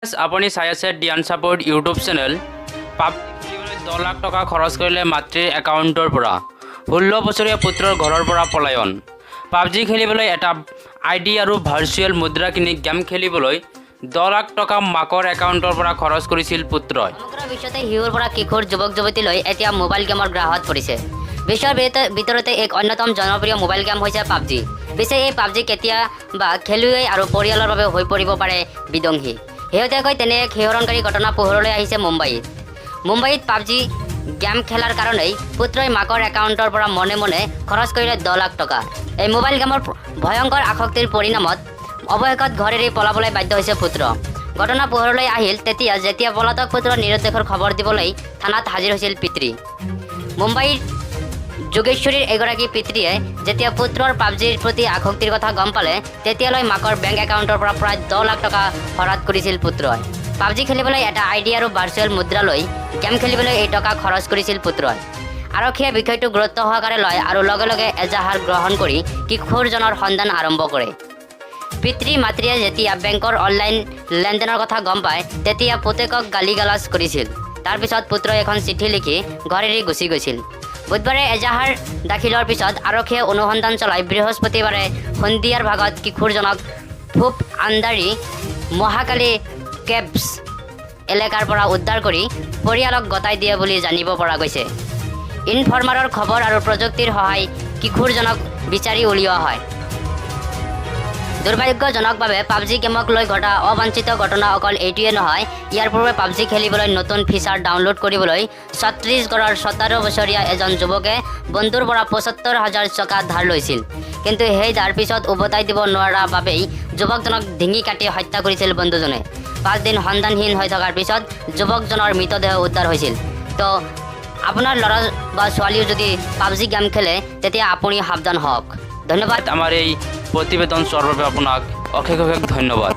আপুনি চাই আছে ডিয়ান সাপোৰ্ট ইউটিউব চেনেল। পাবজি খেলিবলৈ 10 লাখ টকা খৰচ কৰিলে মাতৃৰ একাউণ্টৰ পৰা 16 বছৰীয়া পুত্ৰৰ ঘৰৰ পৰা পলায়ন। পাবজি খেলিবলৈ এটা আইডি আৰু ভাৰ্চুৱেল মুদ্ৰা কিনি গেম খেলিবলৈ 10 লাখ টকা মাকৰ একাউণ্টৰ পৰা খৰচ কৰিছিল পুত্ৰই। সমগ্ৰ বিশ্বতে শিশুৰ পৰা কিশোৰ যুৱক যুৱতীলৈ এতিয়া মোবাইল গেমৰ গ্ৰাহত পৰিছে। বিশ্বৰ ভিতৰতে এক অন্যতম জনপ্ৰিয় মোবাইল গেম হৈছে পাবজি। পিছে এই পাবজি কেতিয়া বা খেলুৱৈ আৰু পৰিয়ালৰ বাবে হৈ পৰিব পাৰে বিধ্বংসী। শেহতীয়াকৈ তেনে এক শিহৰণকাৰী ঘটনা পোহৰলৈ আহিছে মুম্বাইত পাবজি গেম খেলাৰ কাৰণেই পুত্ৰই মাকৰ একাউণ্টৰ পৰা মনে মনে খৰচ কৰিলে 10 লাখ টকা। এই মোবাইল গেমৰ ভয়ংকৰ আসক্তিৰ পৰিণামত অৱশেষত ঘৰ এৰি পলাবলৈ বাধ্য হৈছে পুত্ৰ। ঘটনা পোহৰলৈ আহিল যেতিয়া পলাতক পুত্ৰৰ নিৰুদ্দেশৰ খবৰ দিবলৈ থানাত হাজিৰ হৈছিল পিতৃ। মুম্বাইৰ যোগেশ্বৰীৰ এগৰাকী পিতৃয়ে যেতিয়া পুত্ৰৰ পাবজিৰ প্ৰতি আসক্তিৰ কথা গম পালে তেতিয়ালৈ মাকৰ বেংক একাউণ্টৰ পৰা প্ৰায় 10 লাখ টকা খৰচ কৰিছিল পুত্ৰই। পাবজি খেলিবলৈ এটা আইডি আৰু ভাৰ্চুৱেল মুদ্ৰা লৈ গেম খেলিবলৈ এই টকা খৰচ কৰিছিল পুত্ৰই। আৰক্ষীয়ে বিষয়টো গুৰুত্ব সহকাৰে লয় আৰু লগে লগে এজাহাৰ গ্ৰহণ কৰি কিশোৰজনৰ সন্ধান আৰম্ভ কৰে। পিতৃ মাতৃয়ে যেতিয়া বেংকৰ অনলাইন লেনদেনৰ কথা গম পায় তেতিয়া পুতেকক গালি-গালাজ কৰিছিল। তাৰপিছত পুত্ৰই এখন চিঠি লিখি ঘৰ এৰি গুচি গৈছিল। বুধবাৰে এজাহাৰ দাখিলৰ পিছত আৰক্ষীয়ে অনুসন্ধান চলাই বৃহস্পতিবাৰে সন্ধিয়াৰ ভাগত কিশোৰজনক পূব আন্ধাৰী মহাকালী কেব্স এলেকাৰ পৰা উদ্ধাৰ কৰি পৰিয়ালক গতাই দিয়ে বুলি জানিব পৰা গৈছে। ইনফৰ্মাৰৰ খবৰ আৰু প্ৰযুক্তিৰ সহায় কিশোৰজনক বিচাৰি উলিওৱা হয়। দুৰ্ভাগ্যজনকভাৱে পাবজি গেমক লৈ ঘটা অবাঞ্ছিত ঘটনা অকল এইটোৱে নহয়, ইয়াৰ পূৰ্বে পাবজি খেলিবলৈ নতুন ফিচাৰ ডাউনলোড কৰিবলৈ ছত্তীশগড়ৰ 17 বছৰীয়া এজন যুৱকে বন্ধুৰ পৰা ৭৫,০০০ টকা ধাৰ লৈছিল। কিন্তু সেই ধাৰ পিছত উভতাই দিব নোৱাৰা বাবেই যুৱকজনক ডিঙি কাটি হত্যা কৰিছিল বন্ধুজনে। 5 দিন সন্ধানহীন হৈ থকাৰ পিছত যুৱকজনৰ মৃতদেহ উদ্ধাৰ হৈছিল। তো আপোনাৰ ল'ৰা বা ছোৱালীও যদি পাবজি গেম খেলে তেতিয়া আপুনি সাৱধান হওক। ধন্যবাদ। আমাৰ এই প্ৰতিবেদন চোৱাৰ বাবে আপোনাক অশেষ ধন্যবাদ।